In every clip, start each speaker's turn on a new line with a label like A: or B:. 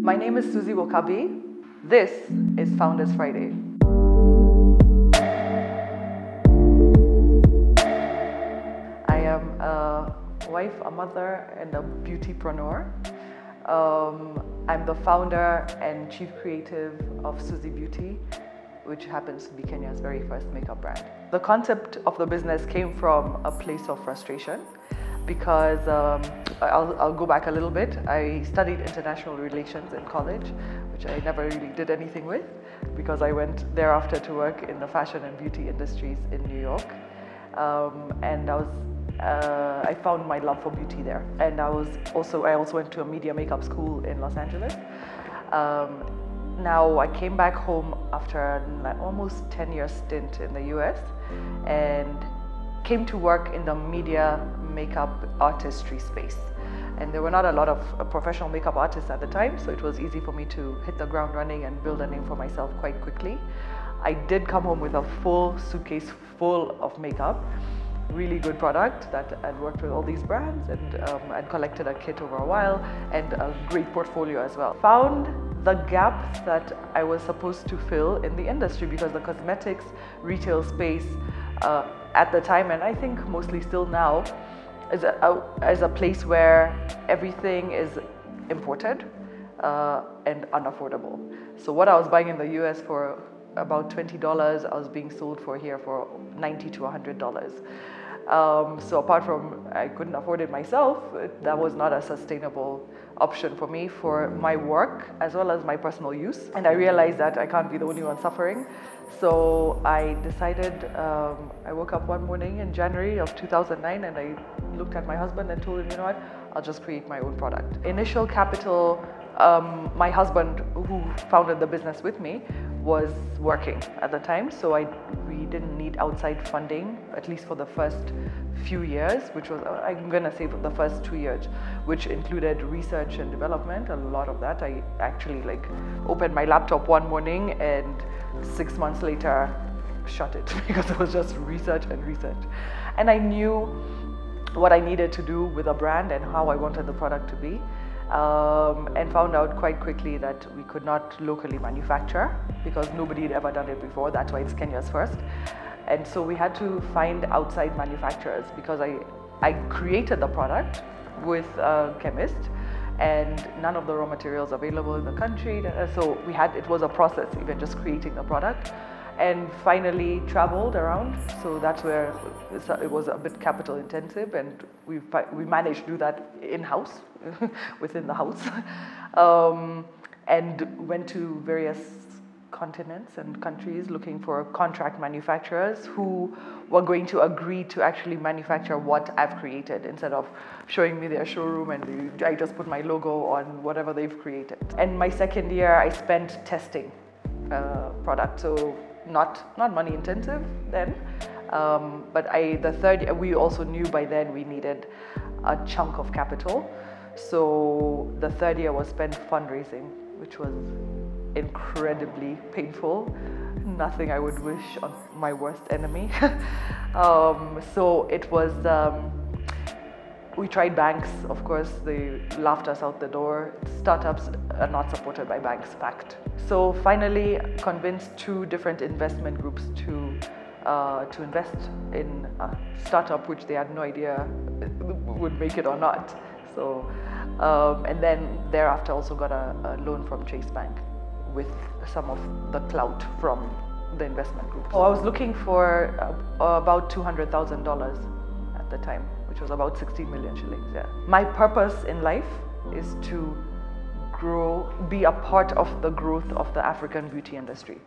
A: My name is Suzie Wokabi. This is Founders Friday. I am a wife, a mother, and a beautypreneur. I'm the founder and chief creative of SuzieBeauty, which happens to be Kenya's very first makeup brand. The concept of the business came from a place of frustration because I'll go back a little bit. I studied international relations in college, which I never really did anything with because I went thereafter to work in the fashion and beauty industries in New York. And I found my love for beauty there. And I also went to a media makeup school in Los Angeles. Now I came back home after an almost 10-year stint in the US and came to work in the media makeup artistry space. And there were not a lot of professional makeup artists at the time, so it was easy for me to hit the ground running and build a name for myself quite quickly. I did come home with a full suitcase full of makeup, really good product that I'd worked with all these brands, and I'd collected a kit over a while and a great portfolio as well. Found the gaps that I was supposed to fill in the industry because the cosmetics retail space at the time, and I think mostly still now, is a place where everything is imported and unaffordable. So what I was buying in the US for about $20, I was being sold for here for $90 to $100. So apart from I couldn't afford it myself, that was not a sustainable option for me for my work as well as my personal use. And I realized that I can't be the only one suffering. So I decided, I woke up one morning in January of 2009 and I looked at my husband and told him, you know what, I'll just create my own product. Initial capital, my husband who founded the business with me was working at the time, so we didn't need outside funding, at least for the first few years, which was, I'm gonna say, for the first 2 years, which included research and development. A lot of that. I actually opened my laptop one morning and 6 months later shut it because it was just research and research. And I knew what I needed to do with a brand and how I wanted the product to be. And found out quite quickly that we could not locally manufacture because nobody had ever done it before. That's why it's Kenya's first. And so we had to find outside manufacturers because I created the product with a chemist and none of the raw materials available in the country. So it was a process, even just creating the product. And finally traveled around, so that's where it was a bit capital intensive, and we managed to do that in-house, within the house, and went to various continents and countries looking for contract manufacturers who were going to agree to actually manufacture what I've created instead of showing me their showroom and I just put my logo on whatever they've created. And my second year I spent testing product, so not money intensive then, but the third year, we also knew by then we needed a chunk of capital. So the third year was spent fundraising, which was incredibly painful. Nothing I would wish on my worst enemy. So it was, we tried banks, of course, they laughed us out the door. Startups are not supported by banks, fact. So finally convinced 2 different investment groups to invest in a startup which they had no idea would make it or not. So, and then thereafter also got a loan from Chase Bank with some of the clout from the investment group. So I was looking for about $200,000 at the time, which was about 16 million shillings, yeah. My purpose in life is to be a part of the growth of the African beauty industry.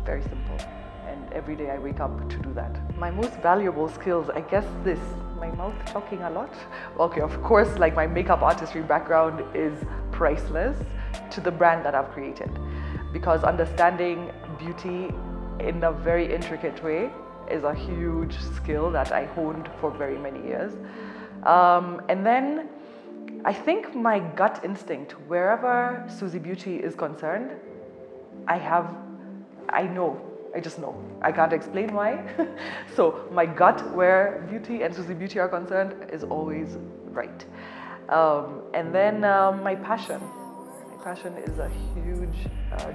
A: Very simple. And every day I wake up to do that. My most valuable skills, I guess my mouth talking a lot. Okay, of course, my makeup artistry background is priceless to the brand that I've created. Because understanding beauty in a very intricate way is a huge skill that I honed for very many years. And then I think my gut instinct, wherever SuzieBeauty is concerned, I just know. I can't explain why. So my gut, where beauty and SuzieBeauty are concerned, is always right. And then my passion. Passion is a huge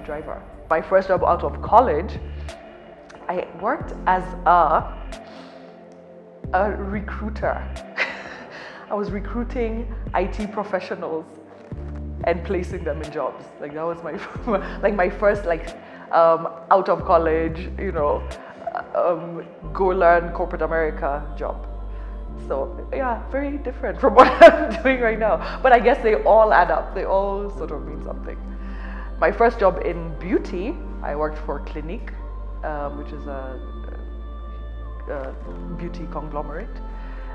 A: driver. My first job out of college, I worked as a recruiter. I was recruiting IT professionals and placing them in jobs. Like that was my my first out of college, go learn corporate America job. So yeah, very different from what I'm doing right now. But I guess they all add up. They all sort of mean something. My first job in beauty, I worked for Clinique, which is a beauty conglomerate.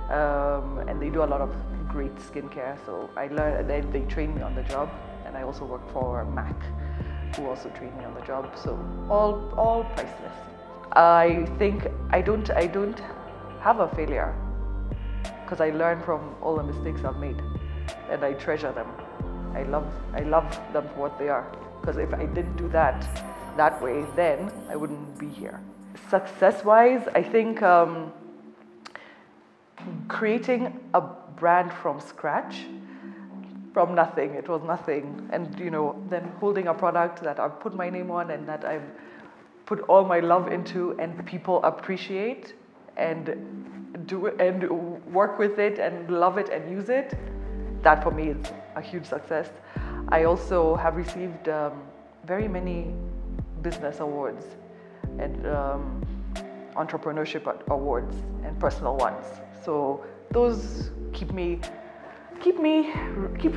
A: And they do a lot of great skincare. So I learned, and they trained me on the job. And I also worked for MAC, who also trained me on the job. So all priceless. I think I don't have a failure, because I learn from all the mistakes I've made, and I treasure them. I love them for what they are. Because if I didn't do that way, then I wouldn't be here. Success-wise, I think creating a brand from scratch, from nothing. It was nothing, and then holding a product that I've put my name on and that I've put all my love into, and people appreciate and do it and work with it and love it and use it. That for me is a huge success. I also have received very many business awards and entrepreneurship awards and personal ones. So those keep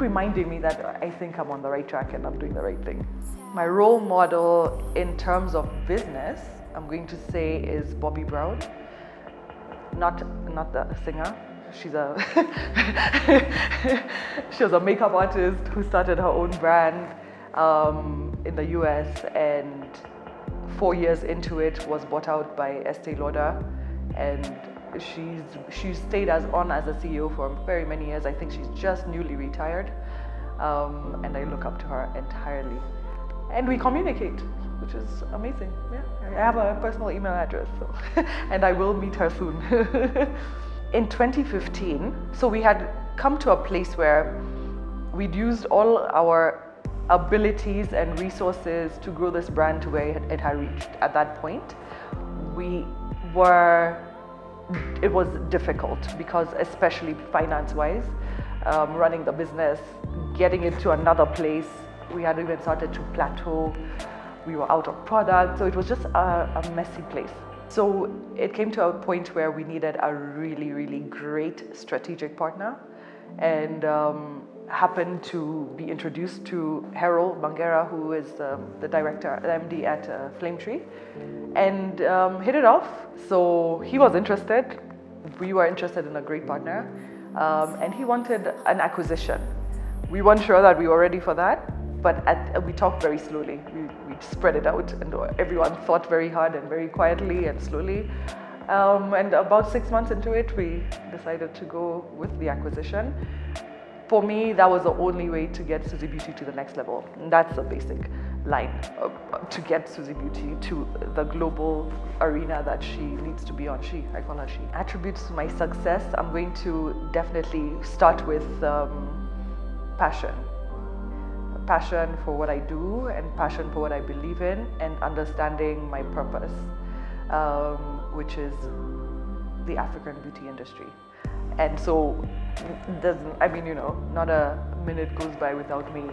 A: reminding me that I think I'm on the right track and I'm doing the right thing. My role model in terms of business, I'm going to say, is Bobbi Brown. Not the singer. She was a makeup artist who started her own brand in the US, and 4 years into it was bought out by Estee Lauder, and she's stayed on as a CEO for very many years. I think she's just newly retired, and I look up to her entirely. And we communicate, which is amazing. Yeah, I have a personal email address, so and I will meet her soon. In 2015, so we had come to a place where we'd used all our abilities and resources to grow this brand to where it had reached. At that point, it was difficult, because especially finance-wise, running the business, getting it to another place, we had even started to plateau. We were out of product, so it was just a messy place. So it came to a point where we needed a really, really great strategic partner, and happened to be introduced to Harold Bangera, who is the director, the MD at Flametree, and hit it off. So he was interested, we were interested in a great partner, and he wanted an acquisition. We weren't sure that we were ready for that, but we talked very slowly. We spread it out, and everyone thought very hard and very quietly and slowly. And about 6 months into it, we decided to go with the acquisition. For me, that was the only way to get SuzieBeauty to the next level. And that's the basic line to get SuzieBeauty to the global arena that she needs to be on. I call her she. Attributes to my success, I'm going to definitely start with passion. Passion for what I do, and passion for what I believe in, and understanding my purpose, which is the African beauty industry. And so, not a minute goes by without me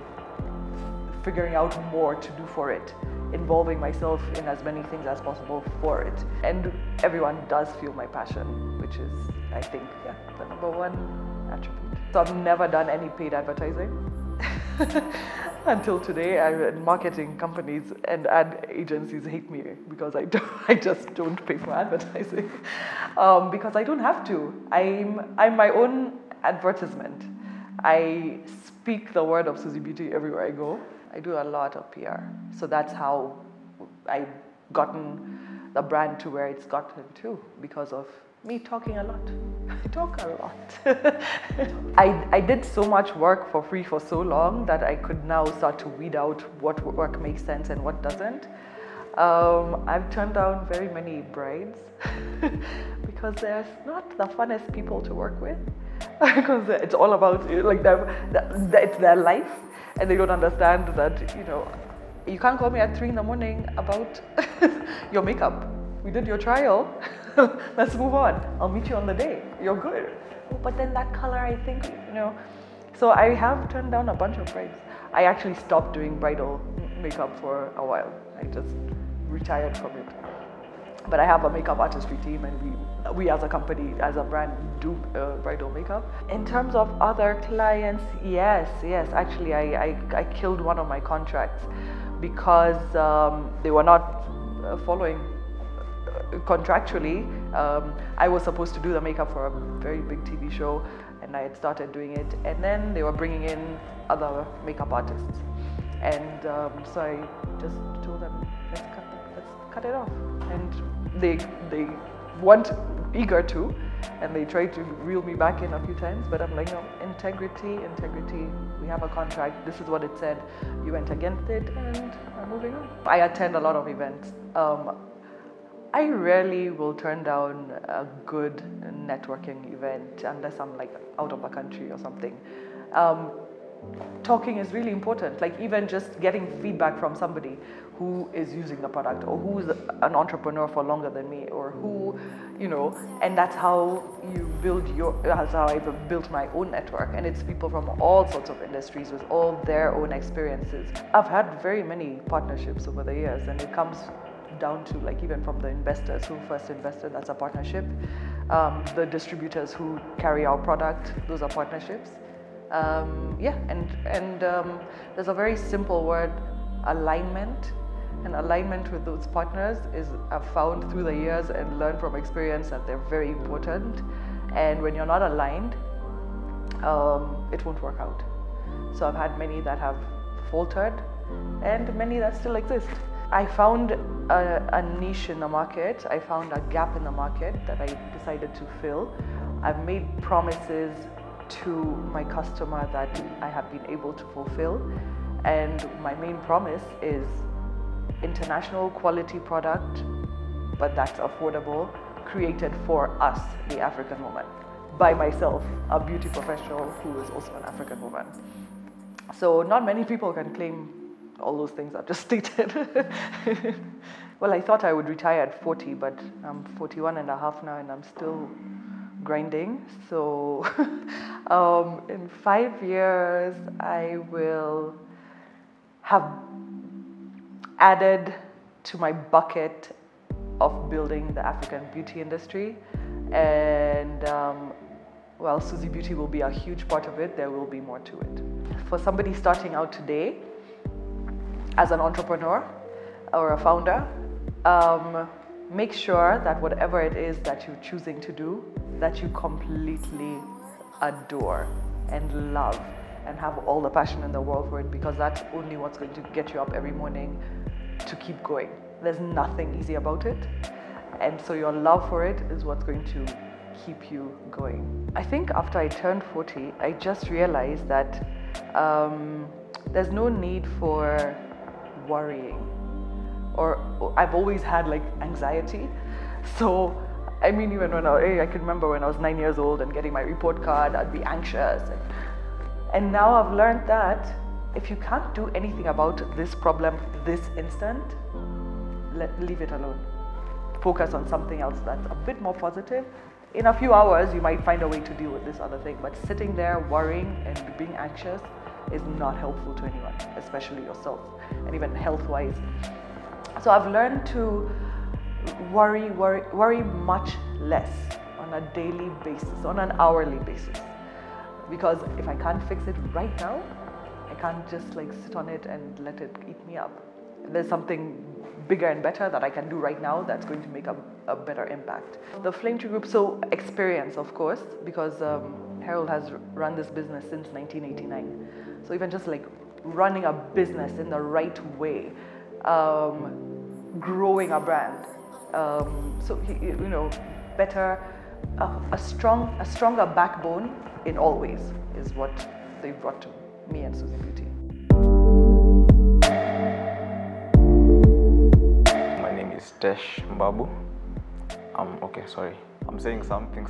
A: figuring out more to do for it, involving myself in as many things as possible for it. And everyone does feel my passion, which is, I think, the #1 attribute. So I've never done any paid advertising. Until today, marketing companies and ad agencies hate me because I just don't pay for advertising, because I don't have to. I'm my own advertisement. I speak the word of SuzieBeauty everywhere I go. I do a lot of PR, so that's how I've gotten the brand to where it's gotten to, because of me talking a lot. I talk a lot. I did so much work for free for so long that I could now start to weed out what work makes sense and what doesn't. I've turned down very many brides because they're not the funnest people to work with, because it's all about it's their life, and they don't understand that, you can't call me at 3 in the morning about your makeup. We did your trial. Let's move on. I'll meet you on the day. You're good. Oh, but then that color, I think, So I have turned down a bunch of brides. I actually stopped doing bridal makeup for a while. I just retired from it. But I have a makeup artistry team, and we as a company, as a brand, do bridal makeup. In terms of other clients, yes. Actually, I killed one of my contracts because they were not following contractually. I was supposed to do the makeup for a very big TV show, and I had started doing it, and then they were bringing in other makeup artists, and so I just told them, let's cut it off. And they weren't eager to, and they tried to reel me back in a few times, but I'm like, no, integrity, we have a contract, this is what it said, you went against it, and I'm moving on. I attend a lot of events. I rarely will turn down a good networking event unless I'm like out of the country or something. Talking is really important, like even just getting feedback from somebody who is using the product, or who's an entrepreneur for longer than me, or who, and that's how you build that's how I built my own network. And it's people from all sorts of industries with all their own experiences. I've had very many partnerships over the years, and it comes down to like even from the investors who first invested, that's a partnership. The distributors who carry our product, those are partnerships. There's a very simple word, alignment. And alignment with those partners is, I've found through the years and learned from experience, that they're very important. And when you're not aligned, it won't work out. So I've had many that have faltered, and many that still exist. I found a niche in the market. I found a gap in the market that I decided to fill. I've made promises to my customer that I have been able to fulfill. And my main promise is international quality product, but that's affordable, created for us, the African woman, by myself, a beauty professional who is also an African woman. So not many people can claim all those things I've just stated. Well, I thought I would retire at 40, but I'm 41 and a half now, and I'm still grinding. So in 5 years, I will have added to my bucket of building the African beauty industry. And while SuzieBeauty will be a huge part of it, there will be more to it. For somebody starting out today, as an entrepreneur or a founder, make sure that whatever it is that you're choosing to do, that you completely adore and love and have all the passion in the world for it, because that's only what's going to get you up every morning to keep going. There's nothing easy about it. And so your love for it is what's going to keep you going. I think after I turned 40, I just realized that there's no need for worrying. Or I've always had like anxiety. So, I mean, even when I can remember when I was 9 years old and getting my report card, I'd be anxious. And now I've learned that if you can't do anything about this problem this instant, leave it alone. Focus on something else that's a bit more positive. In a few hours, you might find a way to deal with this other thing, but sitting there worrying and being anxious is not helpful to anyone, especially yourself, and even health-wise. So I've learned to worry much less on a daily basis, on an hourly basis. Because if I can't fix it right now, I can't just like sit on it and let it eat me up. There's something bigger and better that I can do right now that's going to make a better impact. The Flame Tree Group, so experience, of course, because Harold has run this business since 1989. So even just like running a business in the right way, growing a brand, better, a stronger backbone in all ways is what they brought to me and SuzieBeauty.
B: My name is Tesh Mbabu. I'm saying something.